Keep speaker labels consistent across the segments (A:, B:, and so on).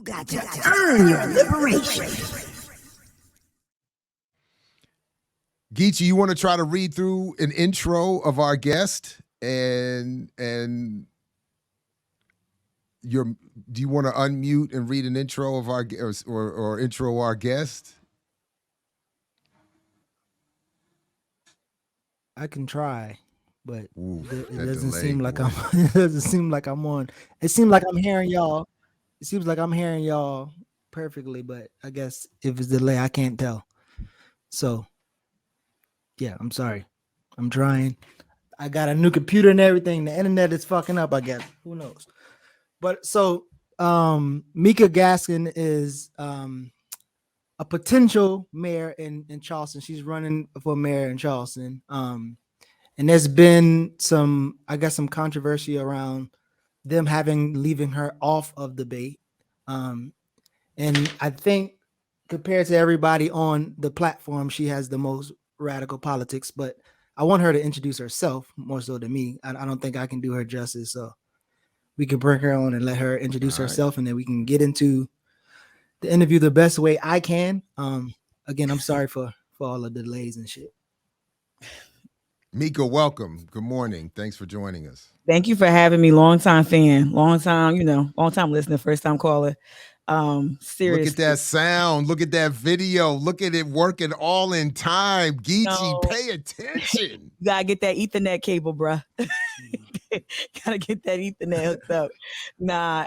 A: You got to earn your liberation.
B: Geechee, you want to try to read through an intro of our guest, and do you want to unmute and read an intro of our or intro our guest?
C: I can try, but
B: Ooh,
C: it
B: that
C: doesn't
B: delay,
C: seem like
B: boy.
C: it doesn't seem like I'm on. It seems like I'm hearing y'all. It seems like I'm hearing y'all perfectly, but I guess if it's delay, I can't tell. So, yeah, I'm sorry. I'm trying. I got a new computer and everything. The internet is fucking up, I guess. Who knows? But so, Mika Gadsen is a potential mayor in Charleston. She's running for mayor in Charleston. And there's been some controversy around them leaving her off of debate. And I think compared to everybody on the platform, she has the most radical politics, but I want her to introduce herself more so than me. I don't think I can do her justice. So we can bring her on and let her introduce herself, and then we can get into the interview the best way I can. Again, I'm sorry for all the delays and shit.
B: Mika, welcome. Good morning. Thanks for joining us.
D: Thank you for having me. Long time fan, long time listener, first time caller. Seriously.
B: Look at that sound. Look at that video. Look at it working all in time. Geechee, pay attention.
D: You gotta get that Ethernet cable, bruh. Gotta get that Ethernet hooked up. Nah,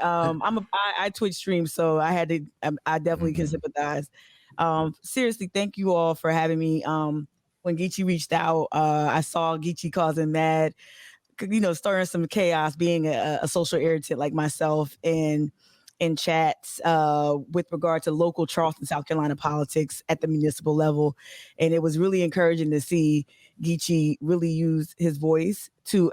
D: I Twitch stream, so I definitely can sympathize. Seriously, thank you all for having me. When Geechee reached out, I saw Geechee causing mad, stirring some chaos, being a social irritant like myself in chats with regard to local Charleston, South Carolina politics at the municipal level. And it was really encouraging to see Geechee really use his voice to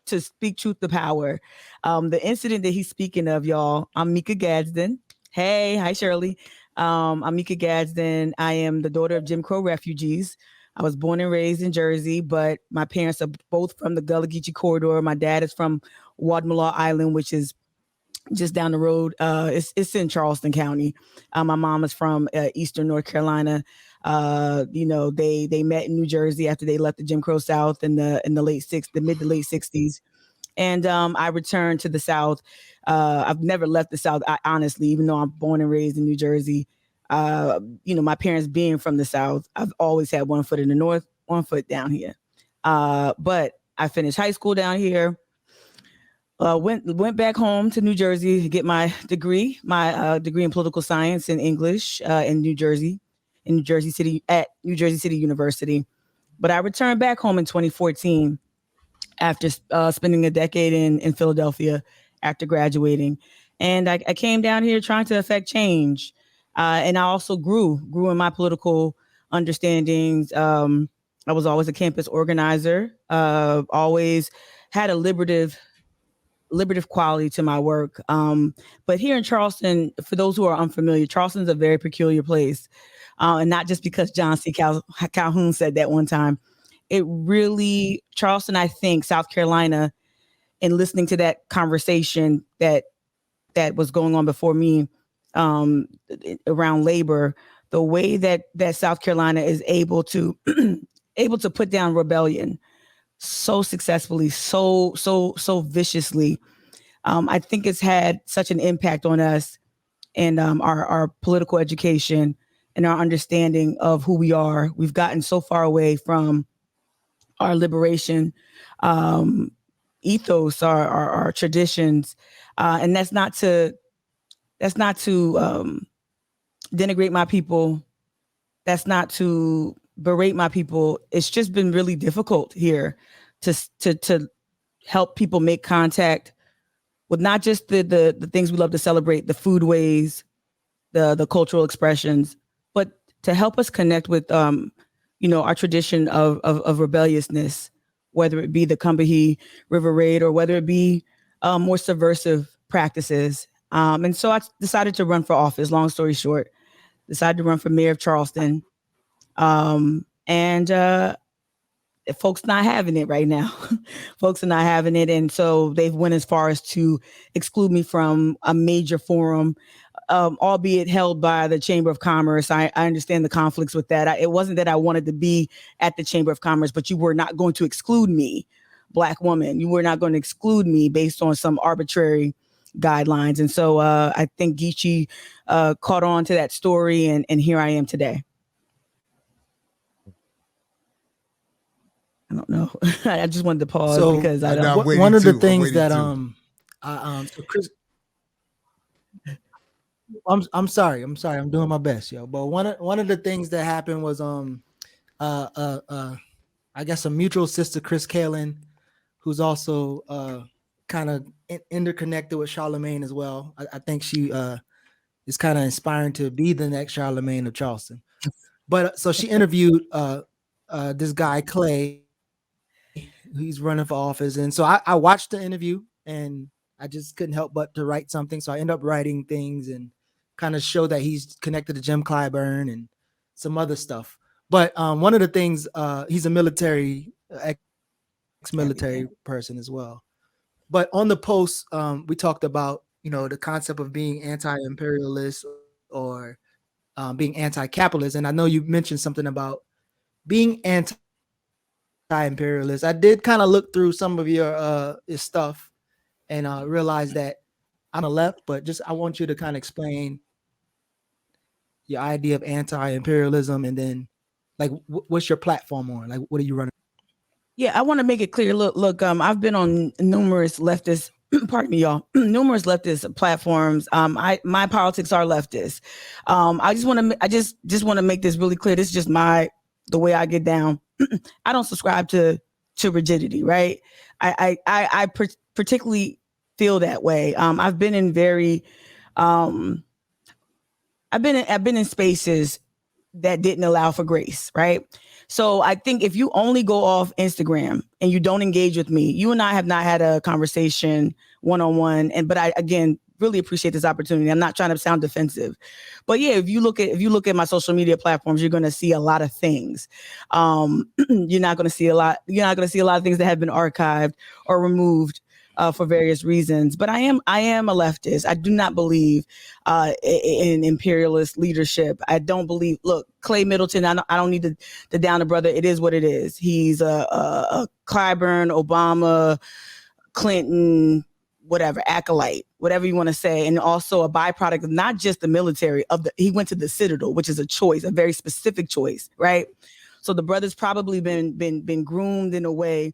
D: speak truth to power. The incident that he's speaking of, y'all, I'm Mika Gadsen. Hey, hi, Shirley. I'm Mika Gadsen. I am the daughter of Jim Crow refugees. I was born and raised in Jersey, but my parents are both from the Gullah Geechee corridor. My dad is from Wadmalaw Island, which is just down the road. It's in Charleston County. My mom is from Eastern North Carolina. They met in New Jersey after they left the Jim Crow South in the mid to late 60s. And I returned to the South. I've never left the South, honestly, even though I'm born and raised in New Jersey. My parents being from the South, I've always had one foot in the North, one foot down here. But I finished high school down here. Went back home to New Jersey to get my degree in political science and English in New Jersey City University. But I returned back home in 2014 after spending a decade in Philadelphia after graduating. And I came down here trying to affect change. And I also grew in my political understandings. I was always a campus organizer, always had a liberative quality to my work. But here in Charleston, for those who are unfamiliar, Charleston's a very peculiar place. And not just because John C. Calhoun said that one time. It really, Charleston, I think, South Carolina, and listening to that conversation that was going on before me around labor, the way that South Carolina is able to put down rebellion so successfully, so viciously. I think it's had such an impact on us and our political education and our understanding of who we are. We've gotten so far away from our liberation ethos, our traditions, and that's not to denigrate my people. That's not to berate my people. It's just been really difficult here to help people make contact with not just the things we love to celebrate, the foodways, the cultural expressions, but to help us connect with our tradition of rebelliousness, whether it be the Combahee River Raid or whether it be more subversive practices. And so I decided to run for office. Long story short, decided to run for mayor of Charleston. And folks not having it right now. Folks are not having it, and so they've went as far as to exclude me from a major forum, albeit held by the Chamber of Commerce. I understand the conflicts with that. It wasn't that I wanted to be at the Chamber of Commerce, but you were not going to exclude me, Black woman. You were not going to exclude me based on some arbitrary guidelines. And so I think Geechee caught on to that story, and here I am today. I don't know. I just wanted to pause because I don't.
C: One of the things that so Chris, I'm sorry. I'm doing my best, yo. But one of the things that happened was I guess a mutual sister, Chris Kalin, who's also kind of interconnected with Charlemagne as well. I think she is kind of inspiring to be the next Charlemagne of Charleston. But so she interviewed this guy Clay. He's running for office, and so I watched the interview, and I just couldn't help but to write something. So I end up writing things and kind of show that he's connected to Jim Clyburn and some other stuff. But one of the things, he's a military, ex-military person as well. But on the post, we talked about, the concept of being anti-imperialist or being anti-capitalist. And I know you mentioned something about being anti-imperialist. I did kind of look through some of your stuff and realized that I'm a left, but I want you to kind of explain your idea of anti-imperialism, and then like what's your platform on? Like, what are you running?
D: Yeah, I want to make it clear. Look, I've been on numerous leftist, pardon me, y'all, numerous leftist platforms. My politics are leftist. I just want to make this really clear. This is just the way I get down. I don't subscribe to rigidity, right? I particularly feel that way. I've been in I've been in spaces that didn't allow for grace, right? So I think if you only go off Instagram and you don't engage with me, you and I have not had a conversation one-on-one. But I, again, really appreciate this opportunity. I'm not trying to sound defensive, but yeah, if you look at my social media platforms, you're going to see a lot of things. You're not going to see a lot of things that have been archived or removed for various reasons. But I am a leftist. I do not believe in imperialist leadership. I don't believe. Look, Clay Middleton. I don't need to down the brother. It is what it is. He's a Clyburn, Obama, Clinton, whatever, acolyte, whatever you want to say, and also a byproduct of not just the military. He went to the Citadel, which is a choice, a very specific choice, right? So the brother's probably been groomed in a way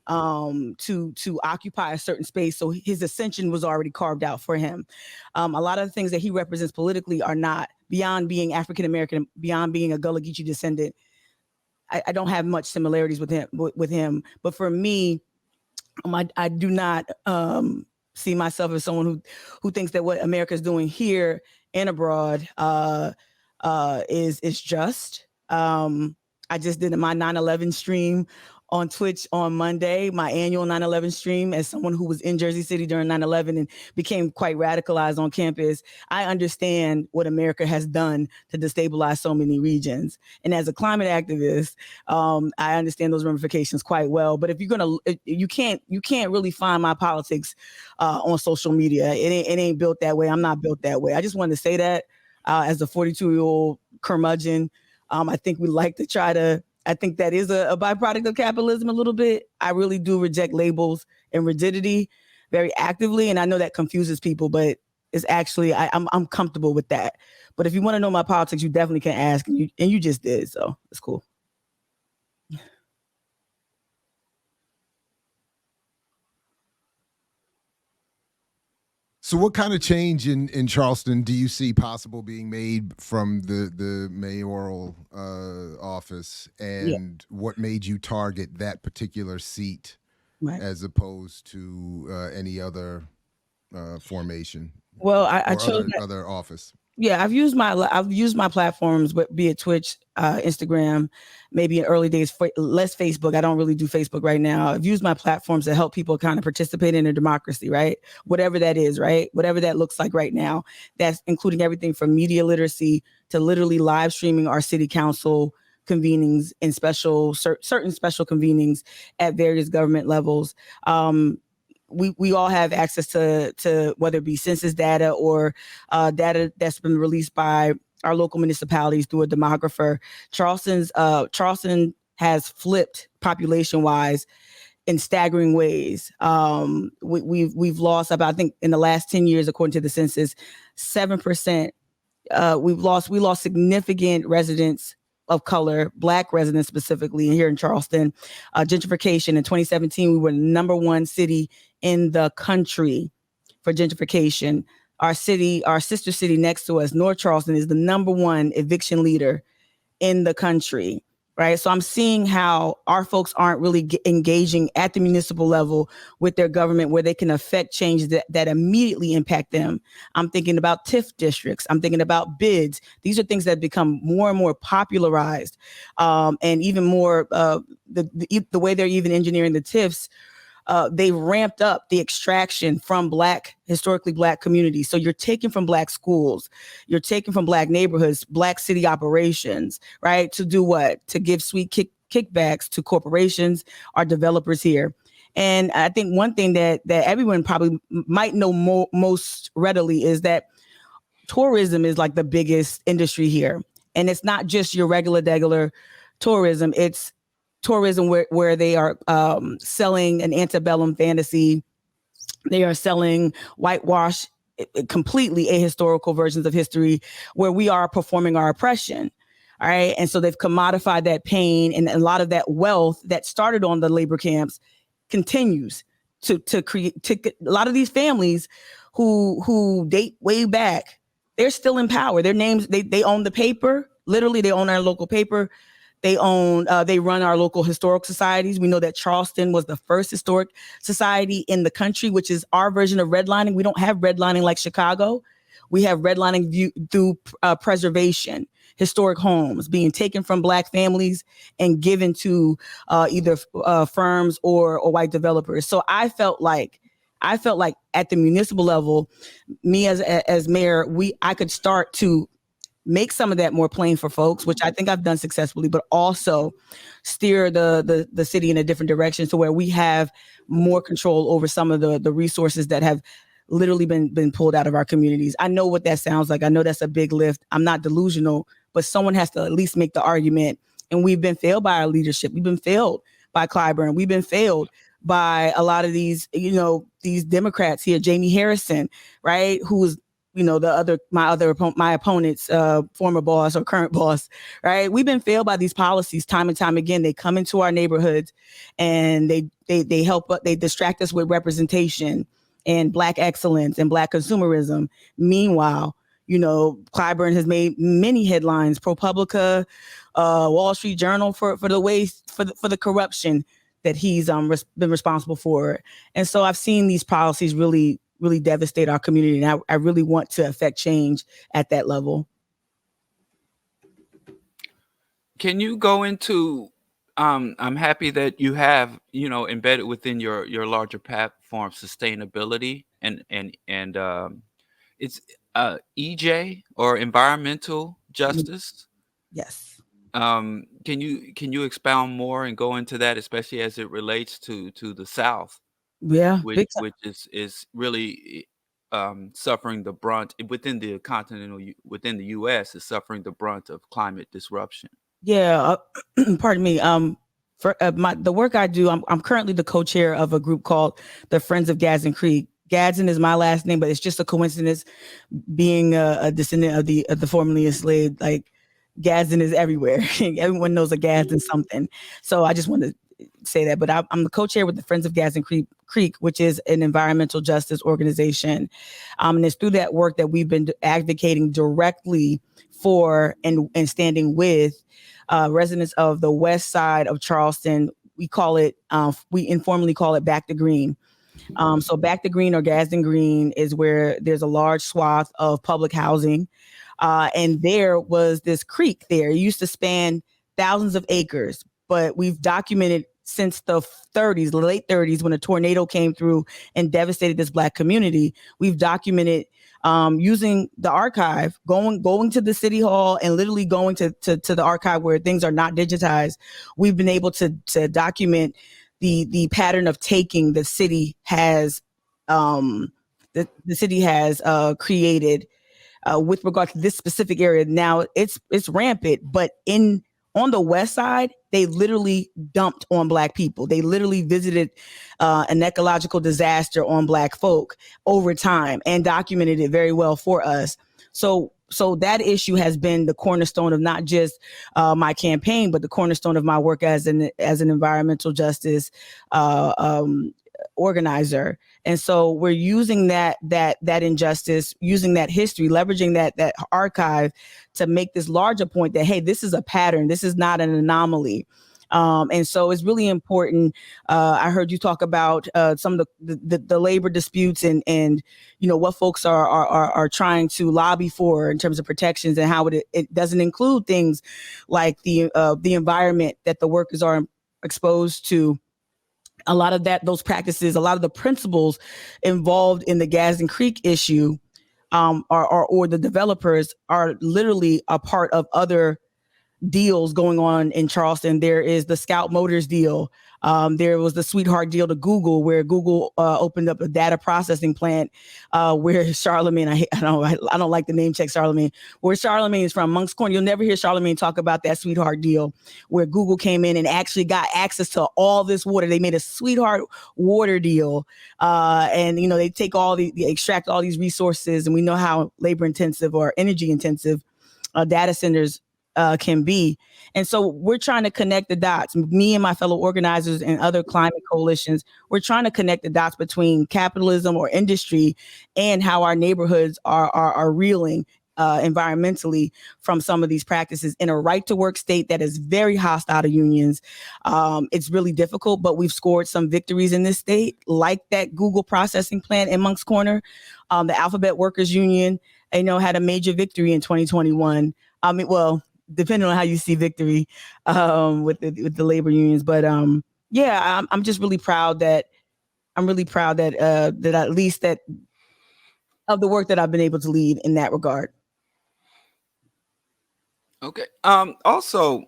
D: to occupy a certain space. So his ascension was already carved out for him. A lot of the things that he represents politically are not, beyond being African American, beyond being a Gullah Geechee descendant. I don't have much similarities with him. But for me, I do not see myself as someone who thinks that what America is doing here and abroad is just. I just did my 9/11 stream on Twitch on Monday, my annual 9/11 stream, as someone who was in Jersey City during 9/11 and became quite radicalized on campus. I understand what America has done to destabilize so many regions. And as a climate activist, I understand those ramifications quite well. But if you can't really find my politics on social media. It ain't built that way. I'm not built that way. I just wanted to say that as a 42-year-old curmudgeon. I think we like to try to, I think that is a byproduct of capitalism a little bit. I really do reject labels and rigidity very actively. And I know that confuses people, but it's actually, I'm comfortable with that. But if you want to know my politics, you definitely can ask, and you just did. So it's cool.
B: So what kind of change in Charleston do you see possible being made from the mayoral office, and what made you target that particular seat as opposed to any other formation?
D: Well, I chose
B: other office.
D: Yeah, I've used my platforms, but be it Twitch, Instagram, maybe in early days, less Facebook. I don't really do Facebook right now. I've used my platforms to help people kind of participate in a democracy, right? Whatever that is, right? Whatever that looks like right now. That's including everything from media literacy to literally live streaming our city council convenings and certain special convenings at various government levels. We all have access to whether it be census data or data that's been released by our local municipalities through a demographer. Charleston has flipped population wise in staggering ways. We've lost about, I think in the last 10 years, according to the census, 7%. We lost significant residents of color, Black residents specifically here in Charleston. Gentrification in 2017, we were the #1 city in the country for gentrification. Our sister city next to us, North Charleston, is the #1 eviction leader in the country. Right. So I'm seeing how our folks aren't really engaging at the municipal level with their government where they can affect change that immediately impact them. I'm thinking about TIF districts. I'm thinking about bids. These are things that become more and more popularized, and even more the way they're even engineering the TIFs. They ramped up the extraction from historically Black communities. So you're taking from Black schools, you're taking from Black neighborhoods, Black city operations, right? To do what? To give sweet kickbacks to corporations, our developers here. And I think one thing that everyone probably might know most readily is that tourism is like the biggest industry here. And it's not just your regular tourism. It's tourism where they are selling an antebellum fantasy. They are selling whitewash, completely ahistorical versions of history where we are performing our oppression. All right. And so they've commodified that pain, and a lot of that wealth that started on the labor camps continues to create a lot of these families who date way back. They're still in power. Their names, they own the paper. Literally, they own our local paper. They run our local historic societies. We know that Charleston was the first historic society in the country, which is our version of redlining. We don't have redlining like Chicago. We have redlining through preservation, historic homes being taken from Black families and given to either firms or white developers. So I felt like at the municipal level, me as mayor, I could start to make some of that more plain for folks, which I think I've done successfully, but also steer the city in a different direction to where we have more control over some of the resources that have literally been pulled out of our communities. I know what that sounds like. I know that's a big lift. I'm not delusional, but someone has to at least make the argument. And we've been failed by our leadership. We've been failed by Clyburn. We've been failed by a lot of these Democrats here, Jamie Harrison, right? Who's my opponent's former boss or current boss, right? We've been failed by these policies time and time again. They come into our neighborhoods and they distract us with representation and Black excellence and Black consumerism. Meanwhile, Clyburn has made many headlines, ProPublica, Wall Street Journal for the corruption that he's been responsible for. And so I've seen these policies really devastate our community. And I really want to affect change at that level.
E: Can you go into, I'm happy that you have, embedded within your larger platform, sustainability and it's EJ or environmental justice.
D: Yes.
E: Can you expound more and go into that, especially as it relates to the South?
D: Yeah,
E: which is really suffering the brunt within the U.S. is suffering the brunt of climate disruption.
D: Yeah, pardon me. For the work I do, I'm currently the co-chair of a group called the Friends of Gadsen Creek. Gadsen is my last name, but it's just a coincidence. Being a descendant of the formerly enslaved, like Gadsen is everywhere. Everyone knows a Gadsen something. So I just want to say that, but I'm the co-chair with the Friends of Gadsen Creek, which is an environmental justice organization. And it's through that work that we've been advocating directly for and standing with residents of the west side of Charleston. We informally call it Back to Green. So Back to Green or Gadsen Green is where there's a large swath of public housing. And there was this creek there. It used to span thousands of acres, but we've documented since the late 30s, when a tornado came through and devastated this Black community, we've documented using the archive, going to the city hall and literally going to the archive where things are not digitized. We've been able to document the pattern of taking the city has the city has created with regard to this specific area. Now it's rampant, but on the west side, they literally dumped on Black people. They literally visited an ecological disaster on Black folk over time and documented it very well for us. So that issue has been the cornerstone of not just my campaign, but the cornerstone of my work as an environmental justice organizer. And so we're using that injustice, using that history, leveraging that archive to make this larger point that, hey, this is a pattern. This is not an anomaly. And so it's really important. I heard you talk about some of the labor disputes and what folks are trying to lobby for in terms of protections, and how it doesn't include things like the environment that the workers are exposed to. A lot of those practices, a lot of the principles involved in the Gadsden Creek issue, or the developers are literally a part of other deals going on in Charleston. There is the Scout Motors deal. There was the Sweetheart deal to Google, where Google opened up a data processing plant where Charlemagne, I don't like the name check Charlemagne, where Charlemagne is from, Moncks Corner. You'll never hear Charlemagne talk about that Sweetheart deal where Google came in and actually got access to all this water. They made a Sweetheart water deal. And, they take they extract all these resources, and we know how labor intensive or energy intensive data centers can be. And so we're trying to connect the dots. Me and my fellow organizers and other climate coalitions, we're trying to connect the dots between capitalism or industry and how our neighborhoods are reeling environmentally from some of these practices in a right to work state that is very hostile to unions. It's really difficult, but we've scored some victories in this state, like that Google processing plant in Moncks Corner. The Alphabet Workers Union, had a major victory in 2021. Depending on how you see victory with the labor unions. But I'm just really proud that that at least that of the work that I've been able to lead in that regard.
E: Okay. Also,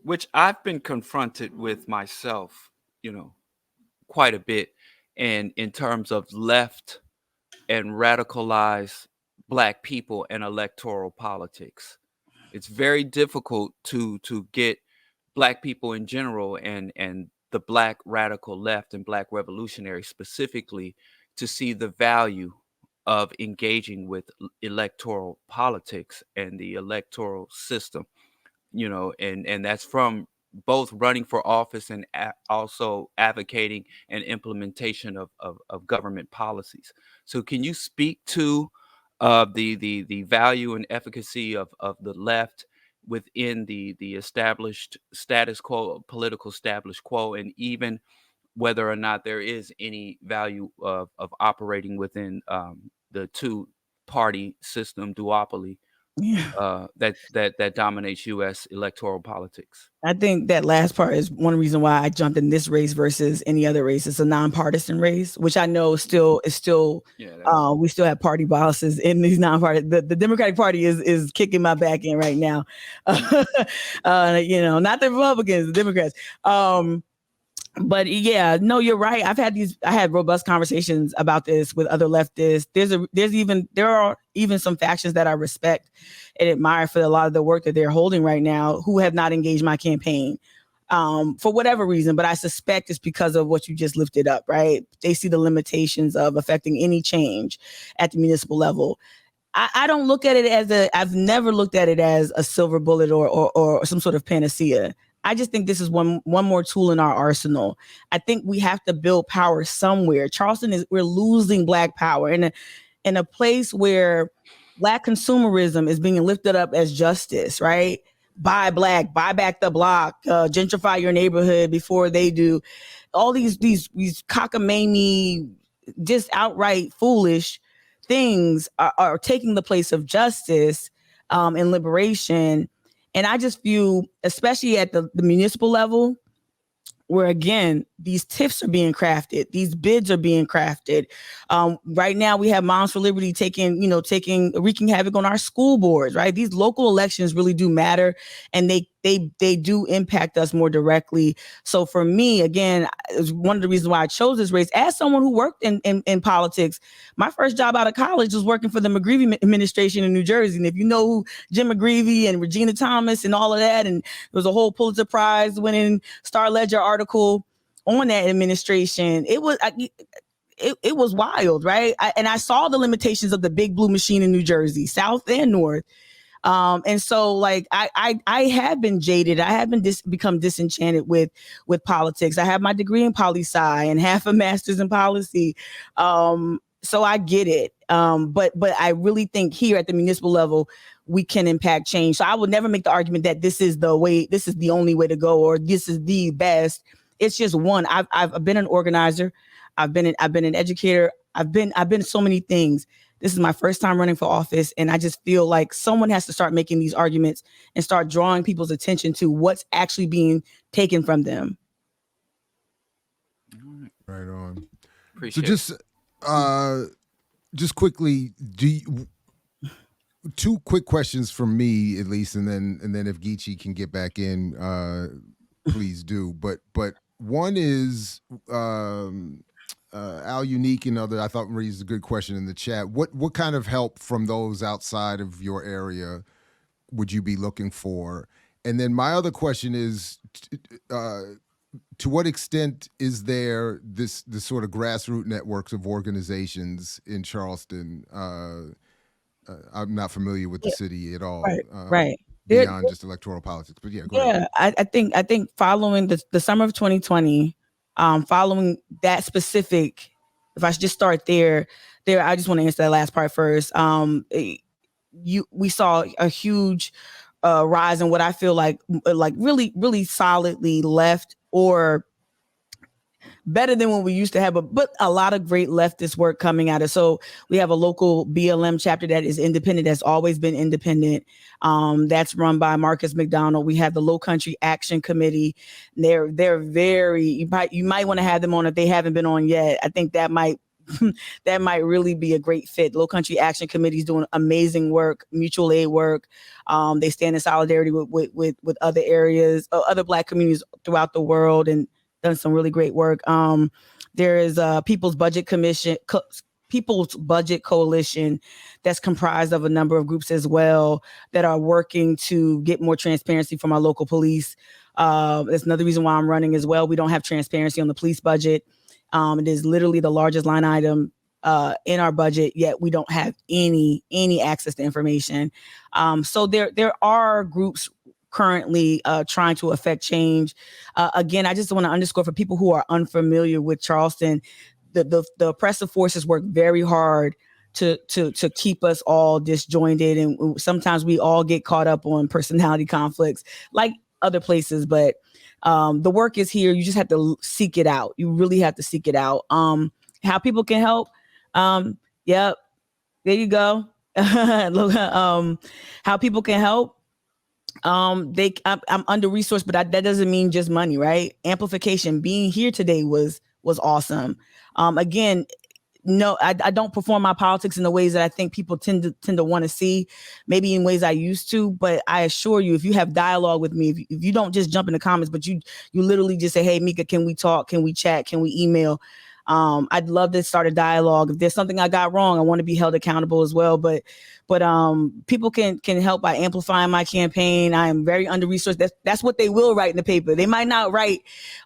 E: which I've been confronted with myself, quite a bit, and in terms of left and radicalized Black people and electoral politics. It's very difficult to get Black people in general and the Black radical left and Black revolutionaries specifically to see the value of engaging with electoral politics and the electoral system, and that's from both running for office and also advocating and implementation of government policies. So can you speak to the value and efficacy of the left within the established status quo, political status quo, and even whether or not there is any value of operating within the two-party system duopoly that dominates U.S. electoral politics?
D: I think that last part is one reason why I jumped in this race versus any other race. It's a nonpartisan race, which I know is still we still have party bosses in these nonpartisan. The Democratic Party is kicking my back in right now. Not the Republicans, the Democrats. But yeah, no, you're right. I had robust conversations about this with other leftists. There are even some factions that I respect and admire for a lot of the work that they're holding right now who have not engaged my campaign for whatever reason. But I suspect it's because of what you just lifted up, right? They see the limitations of affecting any change at the municipal level. I don't look at it I've never looked at it as a silver bullet or some sort of panacea. I just think this is one more tool in our arsenal. I think we have to build power somewhere. Charleston we're losing Black power in a place where Black consumerism is being lifted up as justice, right? Buy Black, buy back the block, gentrify your neighborhood before they do. All these cockamamie, just outright foolish things are taking the place of justice and liberation. And I just view, especially at the municipal level, where again, these TIFs are being crafted. These bids are being crafted. Right now, we have Moms for Liberty wreaking havoc on our school boards. Right, these local elections really do matter, and they do impact us more directly. So for me, again, it's one of the reasons why I chose this race. As someone who worked in politics, my first job out of college was working for the McGreevey administration in New Jersey. And if you know who Jim McGreevey and Regina Thomas and all of that, and there was a whole Pulitzer Prize winning Star Ledger article on that administration, it was wild, right? And I saw the limitations of the big blue machine in New Jersey, South and North. And so like, I have been jaded. I have become disenchanted with politics. I have my degree in poli-sci and half a master's in policy. So I get it. But I really think here at the municipal level, we can impact change. So I would never make the argument that this is the only way to go, or this is the best. It's just one. I've been an organizer. I've been an educator. I've been so many things. This is my first time running for office, and I just feel like someone has to start making these arguments and start drawing people's attention to what's actually being taken from them.
B: Right on.
E: Appreciate
B: So just quickly, two quick questions from me at least, and then if Geechee can get back in, please do. But one is Al Unique and other, I thought raised a good question in the chat. What kind of help from those outside of your area would you be looking for? And then my other question is, to what extent is there this sort of grassroots networks of organizations in Charleston? I'm not familiar with the city at all.
D: Right.
B: Beyond just electoral politics, but yeah, go ahead.
D: I think following the summer of 2020, following that specific, if I should just start there, I just want to answer that last part first. We saw a huge rise in what I feel like really, really solidly left, or better than what we used to have, but a lot of great leftist work coming out of. So we have a local BLM chapter that is independent, that's always been independent. That's run by Marcus McDonald. We have the Low Country Action Committee. They're very, you might want to have them on if they haven't been on yet. I think that might really be a great fit. Low Country Action Committee is doing amazing work, mutual aid work. They stand in solidarity with other areas, other Black communities throughout the world, and done some really great work. There is a People's Budget Coalition that's comprised of a number of groups as well that are working to get more transparency from our local police. That's another reason why I'm running as well. We don't have transparency on the police budget. It is literally the largest line item in our budget, yet we don't have any access to information. So there are groups currently trying to affect change. Again, I just want to underscore for people who are unfamiliar with Charleston, the oppressive forces work very hard to keep us all disjointed, and sometimes we all get caught up on personality conflicts like other places. But the work is here. You just have to seek it out. You really have to seek it out. How people can help? Yep, there you go. How people can help? I'm under resourced, but that doesn't mean just money, right? Amplification. Being here today was awesome. Again, no, I don't perform my politics in the ways that I think people tend to want to see, maybe in ways I used to. But I assure you, if you have dialogue with me, if you don't just jump in the comments, but you literally just say, "Hey, Mika, can we talk? Can we chat? Can we email?" I'd love to start a dialogue. If there's something I got wrong, I want to be held accountable as well. But people can help by amplifying my campaign. I am very under-resourced. That's what they will write in the paper. They might not write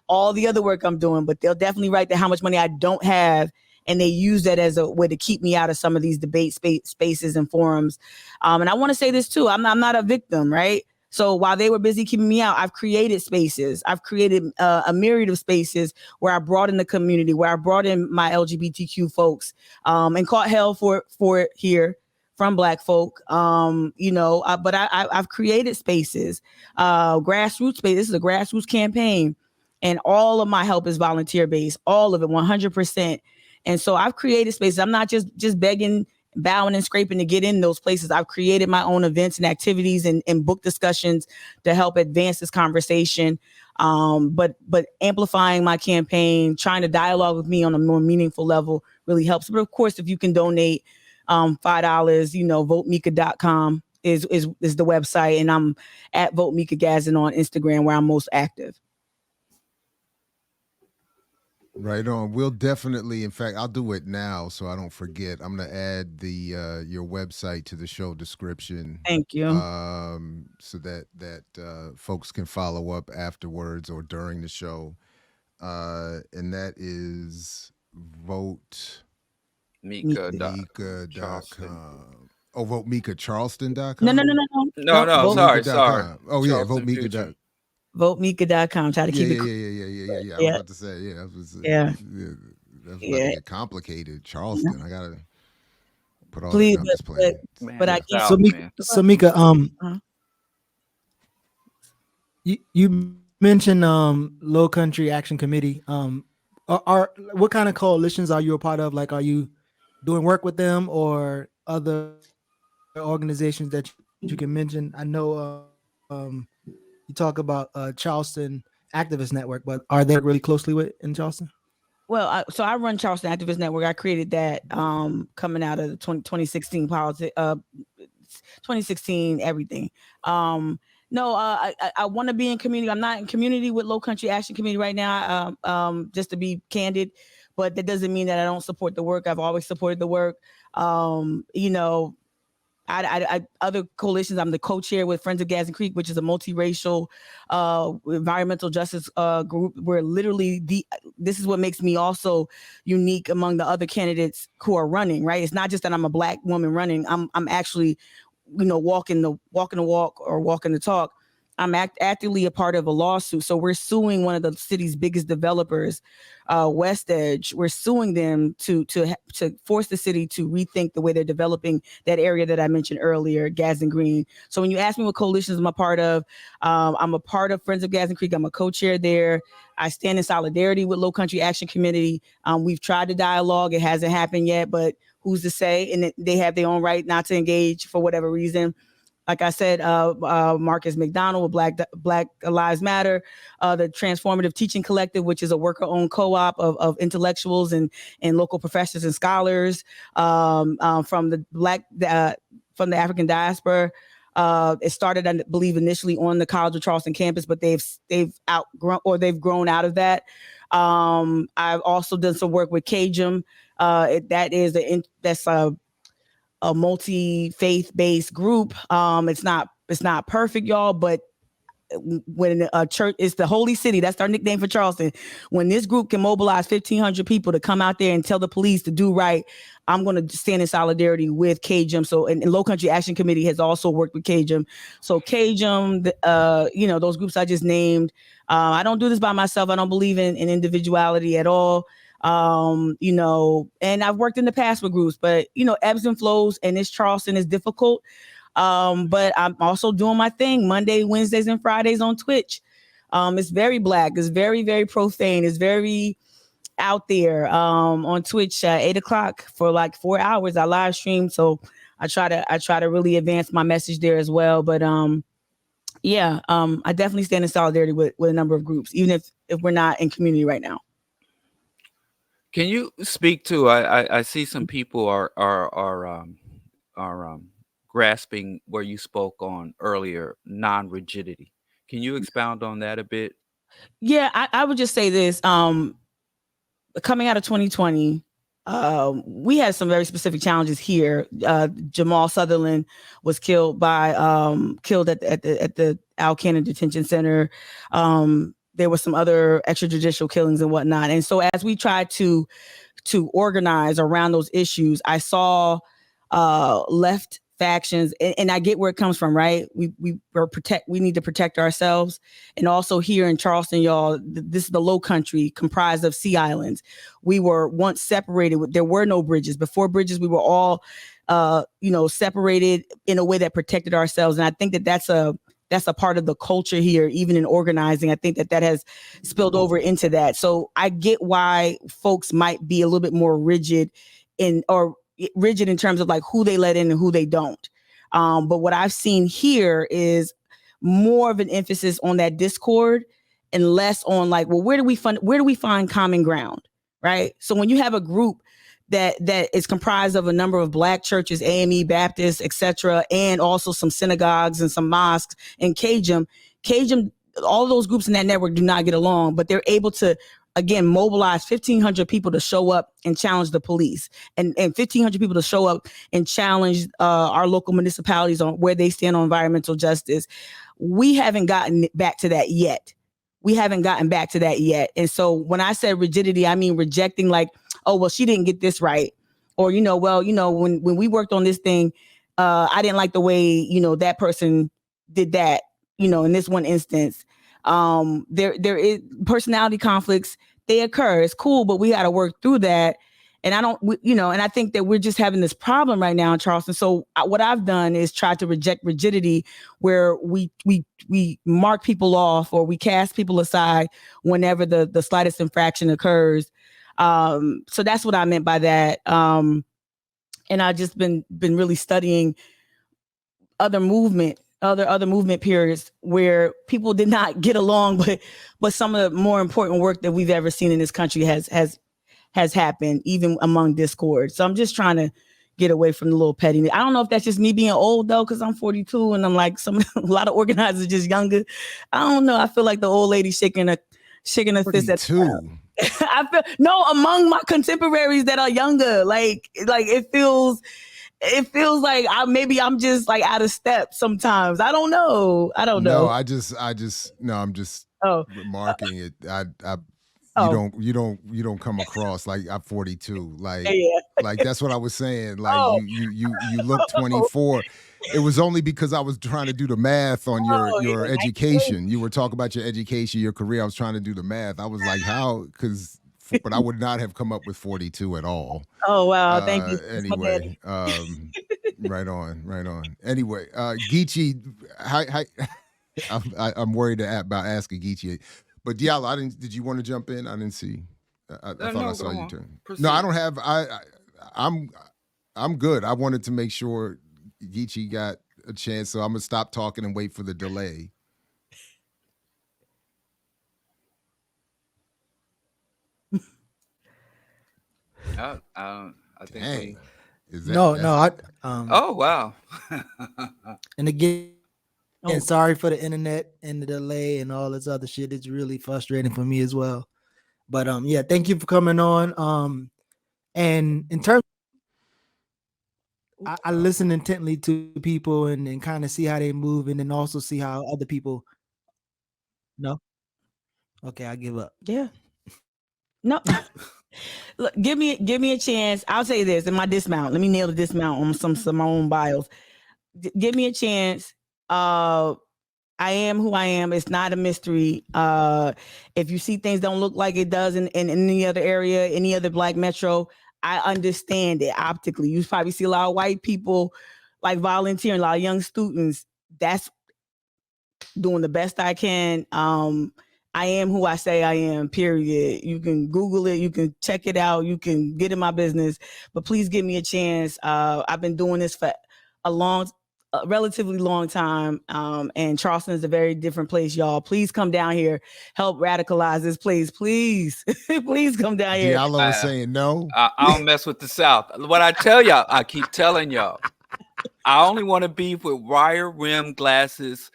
D: all the other work I'm doing, but they'll definitely write how much money I don't have. And they use that as a way to keep me out of some of these debate spaces and forums. And I want to say this too. I'm not a victim, right? So while they were busy keeping me out, I've created spaces. I've created a myriad of spaces where I brought in the community, where I brought in my LGBTQ folks, and caught hell for it here from Black folk. But I've created spaces, grassroots space. This is a grassroots campaign, and all of my help is volunteer based, all of it, 100%. And so I've created spaces. I'm not just begging bowing and scraping to get in those places. I've created my own events and activities and book discussions to help advance this conversation. But amplifying my campaign, trying to dialogue with me on a more meaningful level really helps. But of course, if you can donate $5, votemika.com is the website, and I'm at Vote Mika Gadsen on Instagram, where I'm most active.
B: Right on. We'll definitely, in fact, I'll do it now so I don't forget. I'm gonna add the your website to the show description.
D: Thank you.
B: So that folks can follow up afterwards or during the show. And that is vote Mika.com. Oh, vote MikaCharleston.com.
D: No.
E: Sorry.
B: Oh yeah,
E: Charleston
B: vote Mika.
E: Future.
D: VoteMika.com. Try to keep it.
B: Yeah. I was about to say, that's about to get complicated. Charleston, I gotta put all the numbers playing.
D: But I guess
C: so Mika, you mentioned Low Country Action Committee. Are what kind of coalitions are you a part of? Like, are you doing work with them or other organizations that you can mention? I know you talk about Charleston Activist Network, but are they really closely with in Charleston?
D: Well, so I run Charleston Activist Network. I created that coming out of the 2016 politics, 2016 everything. I want to be in community. I'm not in community with Low Country Action Committee right now, just to be candid, but that doesn't mean that I don't support the work. I've always supported the work. Other coalitions, I'm the co-chair with Friends of Gadsen Creek, which is a multiracial environmental justice group. Where literally this is what makes me also unique among the other candidates who are running. Right, it's not just that I'm a Black woman running. I'm actually, walking the walk or walking the talk. I'm actively a part of a lawsuit. So we're suing one of the city's biggest developers, West Edge. We're suing them to force the city to rethink the way they're developing that area that I mentioned earlier, Gadsen Green. So when you ask me what coalitions I'm a part of, I'm a part of Friends of Gadsen Creek. I'm a co-chair there. I stand in solidarity with Low Country Action Committee. We've tried to dialogue. It hasn't happened yet, but who's to say? And they have their own right not to engage for whatever reason. Like I said, Marcus McDonald with Black Lives Matter, the Transformative Teaching Collective, which is a worker-owned co-op of intellectuals and local professors and scholars from the African diaspora. It started, I believe, initially on the College of Charleston campus, but they've grown out of that. I've also done some work with CAGM. That's a multi-faith-based group. It's not perfect, y'all, but when a church is the Holy City, that's our nickname for Charleston. When this group can mobilize 1,500 people to come out there and tell the police to do right, I'm going to stand in solidarity with CAGM. So, and Low Country Action Committee has also worked with CAGM. So CAGM, those groups I just named. I don't do this by myself. I don't believe in individuality at all. And I've worked in the past with groups, but ebbs and flows, and this Charleston is difficult. But I'm also doing my thing Monday, Wednesdays, and Fridays on Twitch. It's very Black. It's very, very profane. It's very out there. On Twitch at 8:00 for like 4 hours. I live stream, so I try to really advance my message there as well. But I definitely stand in solidarity with a number of groups, even if we're not in community right now.
E: Can you speak to? I see some people are grasping where you spoke on earlier, non-rigidity. Can you expound on that a bit?
D: Yeah, I would just say this. Coming out of 2020, we had some very specific challenges here. Jamal Sutherland was killed at the Al Cannon Detention Center. There were some other extrajudicial killings and whatnot. And so as we tried to organize around those issues, I saw left factions, and I get where it comes from, right? We need to protect ourselves. And also here in Charleston, y'all, this is the Low Country comprised of sea islands. We were once separated. There were no bridges. Before bridges, we were all separated in a way that protected ourselves. And I think that's a part of the culture here, even in organizing. I think that has spilled over into that. So I get why folks might be a little bit more rigid or rigid in terms of like who they let in and who they don't. But what I've seen here is more of an emphasis on that discord and less on like, well, where do we find common ground, right? So when you have a group that is comprised of a number of Black churches, AME, Baptist, etc., and also some synagogues and some mosques and Cajun, all those groups in that network do not get along, but they're able to, again, mobilize 1,500 people to show up and challenge the police, and 1,500 people to show up and challenge our local municipalities on where they stand on environmental justice. We haven't gotten back to that yet. And so when I said rigidity, I mean rejecting like, oh, well, she didn't get this right. Or, when we worked on this thing, I didn't like the way, that person did that, in this one instance. There is personality conflicts. They occur. It's cool, but we got to work through that. And and I think that we're just having this problem right now in Charleston. So what I've done is try to reject rigidity, where we mark people off or we cast people aside whenever the slightest infraction occurs. So that's what I meant by that. And I've just been really studying other movement periods where people did not get along, but some of the more important work that we've ever seen in this country has happened, even among discord. So I'm just trying to get away from the little pettiness. I don't know if that's just me being old though, because I'm 42 and I'm like a lot of organizers are just younger. I don't know. I feel like the old lady shaking a fist at I feel among my contemporaries that are younger, like it feels like I'm just like out of step sometimes. I don't know.
B: No, I'm just remarking it. You don't come across like I'm 42. Like, like that's what I was saying. Like you look 24. It was only because I was trying to do the math on your education. You were talking about your education, your career. I was trying to do the math. I was like, how? But I would not have come up with 42 at all. Oh wow, thank you. Anyway, right on. Anyway, Geechee, I'm worried about asking Geechee. But Diallo, did you want to jump in? I didn't see. I thought I saw you turn. No, I don't have. I'm good. I wanted to make sure Geechee got a chance, so I'm gonna stop talking and wait for the delay.
E: I think.
C: Oh
E: wow.
C: And again, sorry for the internet and the delay and all this other shit. It's really frustrating for me as well. But thank you for coming on. And in terms, I listen intently to people and kind of see how they move, and then also see how other people. No. Okay, I give up.
D: Yeah. No. Look, give me a chance. I'll say this in my dismount. Let me nail the dismount on some of my own bios. Give me a chance. I am who I am. It's not a mystery. If you see things don't look like it does in any other area, any other Black metro, I understand it optically. You probably see a lot of white people like volunteering, a lot of young students. That's doing the best I can. I am who I say I am, period. You can Google it. You can check it out. You can get in my business, but please give me a chance. I've been doing this for a relatively long time. And Charleston is a very different place, y'all. Please come down here, help radicalize this place, please. Please come down here.
B: Diallo is saying no.
E: I don't mess with the South. What I tell y'all, I keep telling y'all, I only want to be with wire rim glasses,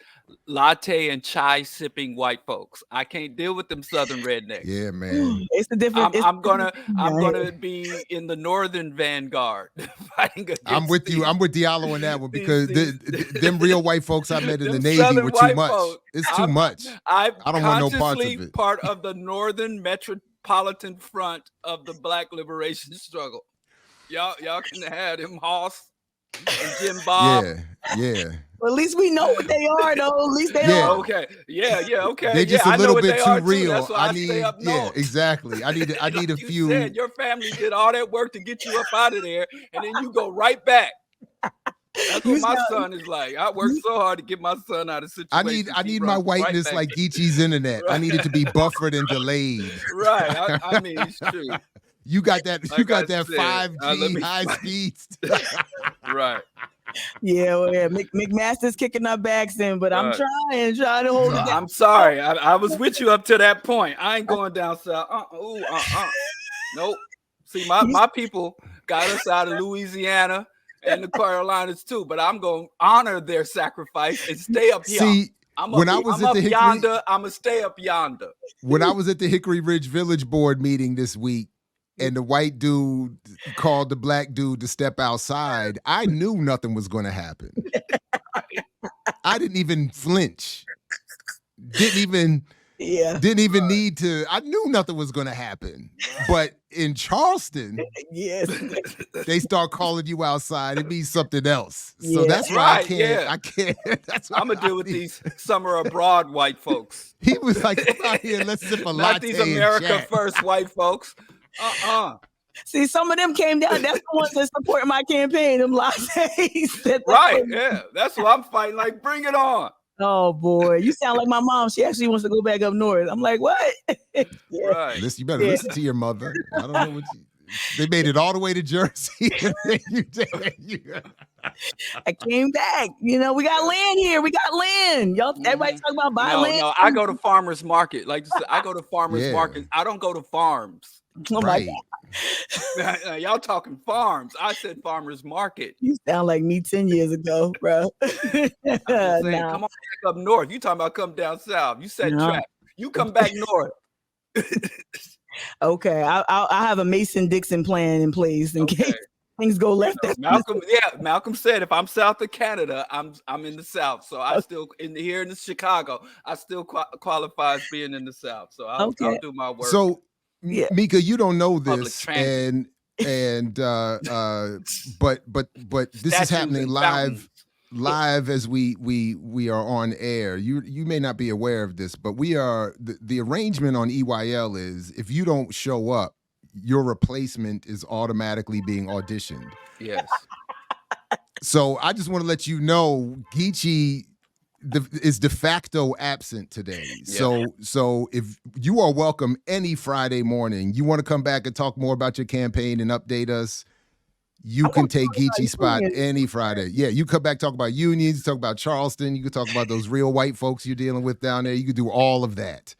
E: latte and chai sipping white folks. I can't deal with them Southern rednecks.
B: Yeah, man.
D: It's the difference.
E: I'm gonna be in the Northern vanguard fighting against.
B: I'm with you. I'm with Diallo on that one because them real white folks I met in the Navy were too much. It's too much. I don't want no parts of it.
E: Part of the Northern Metropolitan Front of the Black liberation struggle. Y'all can have them Hoss and Jim Bob.
B: Yeah.
D: Well, at least we know what they are, though. At least they are.
E: Okay. Yeah. Okay.
B: They're just a little bit too real.
E: I need.
B: Exactly. I need a few.
E: Said, your family did all that work to get you up out of there, and then you go right back. That's what my son is like. I worked so hard to get my son out of situations.
B: I need my whiteness like Geechee's internet. Right. I need it to be buffered and delayed.
E: Right. I mean, it's true.
B: You got that.
E: Like
B: You got
E: I
B: that
E: said,
B: 5G high speed.
E: Right.
D: Yeah, well, yeah. McMaster's kicking our backs in, but I'm
E: Right.
D: trying to hold it down.
E: I'm sorry. I was with you up to that point. I ain't going down south. Nope. See, my people got us out of Louisiana and the Carolinas too, but I'm going to honor their sacrifice and stay up here.
B: See,
E: I'm
B: when
E: up,
B: I was
E: I'm
B: at
E: up
B: the Hickory,
E: yonder. I'm going to stay up yonder.
B: when I was at the Hickory Ridge Village Board meeting this week, and the white dude called the black dude to step outside, I knew nothing was going to happen. I didn't even flinch. Didn't even need to. I knew nothing was going to happen. But in Charleston,
D: Yes.
B: they start calling you outside. It means something else. So
D: Yeah.
B: that's why
E: Right,
B: I can't.
E: yeah.
B: I can't. That's why
E: I'm going to deal with these summer abroad white folks.
B: He was like, come out here, let's sip a latte.
E: Not these America first white folks.
D: See, some of them came down. That's the ones that supported my campaign. Them lattes.
E: Right. Yeah. That's what I'm fighting. Like, bring it on.
D: Oh boy, you sound like my mom. She actually wants to go back up north. I'm like, what? Yeah.
E: Right.
B: Listen, you better listen to your mother. I don't know what they made it all the way to Jersey.
D: I came back. You know, we got land here. We got land. Y'all, everybody talking about buying land.
E: No, I go to farmers market. Like I go to farmers market. I don't go to farms.
D: Oh
B: right.
D: my God.
E: Y'all talking farms. I said farmers market.
D: You sound like me 10 years ago, bro.
E: I'm saying, come on back up north. You talking about come down south. You said trap. You come back north.
D: Okay. I'll have a Mason-Dixon plan in place in case things go left.
E: Malcolm said if I'm south of Canada, I'm in the south. So I still here in Chicago, I still qualify as being in the south. So I'll do my work.
B: So Mika, you don't know
E: Public
B: this,
E: transit.
B: but this is happening live as we are on air. You may not be aware of this, but we are the arrangement on EYL is if you don't show up, your replacement is automatically being auditioned.
E: Yes.
B: So I just want to let you know, Geechee is de facto absent today. Yeah. So if you are welcome any Friday morning, you want to come back and talk more about your campaign and update us, you can take Geechee's spot any Friday. Yeah, you come back, talk about unions, talk about Charleston, you can talk about those real white folks you're dealing with down there. You can do all of that.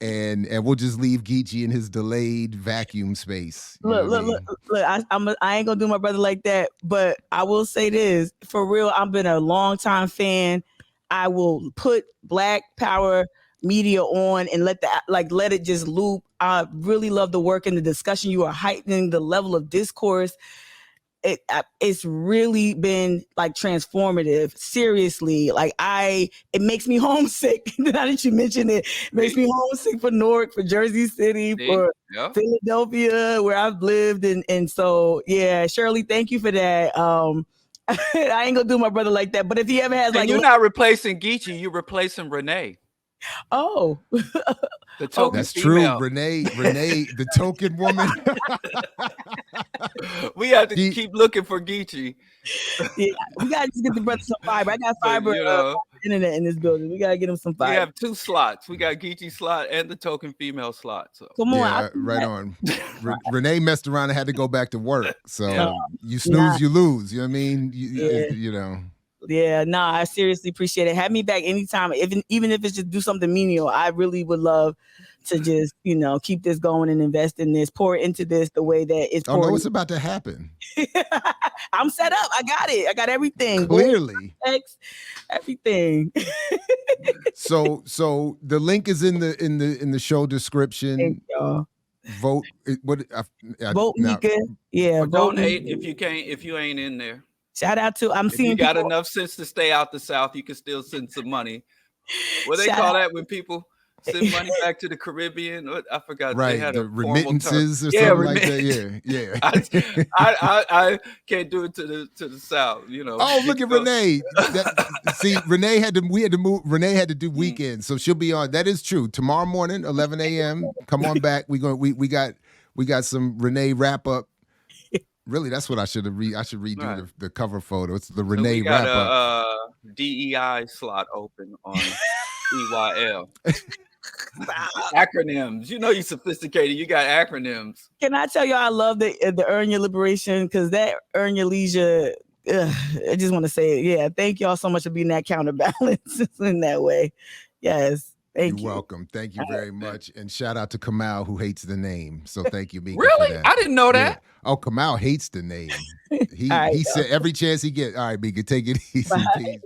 B: And we'll just leave Geechee in his delayed vacuum space.
D: Look, I ain't gonna do my brother like that, but I will say this for real. I've been a long time fan. I will put Black Power media on and let it just loop. I really love the work and the discussion. You are heightening the level of discourse. It's really been like transformative. Seriously, it makes me homesick. Now that you mentioned it makes me homesick for Newark, for Jersey City, for Philadelphia, where I've lived, and so yeah, Shirley, thank you for that. I ain't gonna do my brother like that, but if he ever has
E: you're not replacing Geechee, you're replacing Renee.
D: Oh,
E: the token
B: that's
E: female.
B: True. Renee, the token woman.
E: We have to keep looking for Geechee.
D: Yeah, we gotta just get the brother some fiber. I got fiber internet in this building. We gotta get him some fiber.
E: We have 2 slots. We got Geechee slot and the token female slot. So
D: come on,
B: yeah, right on. Renee messed around and had to go back to work. So you snooze, you lose. You know what I mean? You know.
D: Yeah, I seriously appreciate it. Have me back anytime, even if it's just do something menial. I really would love to just, keep this going and invest in this, pour into this the way that it's pouring.
B: Oh, no, it's about to happen.
D: I'm set up. I got it. I got everything.
B: Clearly.
D: Everything.
B: So the link is in the show description.
D: Thank y'all.
B: Vote.
D: Vote Mika. Yeah.
E: Donate if you ain't in there.
D: Shout out to
E: if you got enough sense to stay out the South, you can still send some money. What they call that when people send money back to the Caribbean? I forgot.
B: Right,
E: they had
B: the remittances or something like that. Yeah.
E: I can't do it to the South.
B: Oh, look at Renee. See, Renee had to move. Renee had to do weekends, so she'll be on. That is true. Tomorrow morning, 11 a.m. Come on back. We got some Renee wrap up. Really, that's what I should have I should redo the cover photo. It's the Renee wrap up.
E: DEI slot open on EYL. Acronyms. You know you sophisticated. You got acronyms.
D: Can I tell you I love the Earn Your Liberation, because that Earn Your Leisure, I just want to say it. Yeah, thank y'all so much for being that counterbalance in that way. Yes, thank you.
B: You're welcome. Thank you very much. And shout out to Kamal, who hates the name. So thank you, Mika.
E: Really?
B: For that.
E: I didn't know that.
B: Oh, Kamal hates the name. He
D: All right,
B: said every chance he gets. All right, Mika, take it easy.
D: Bye.
B: Peace.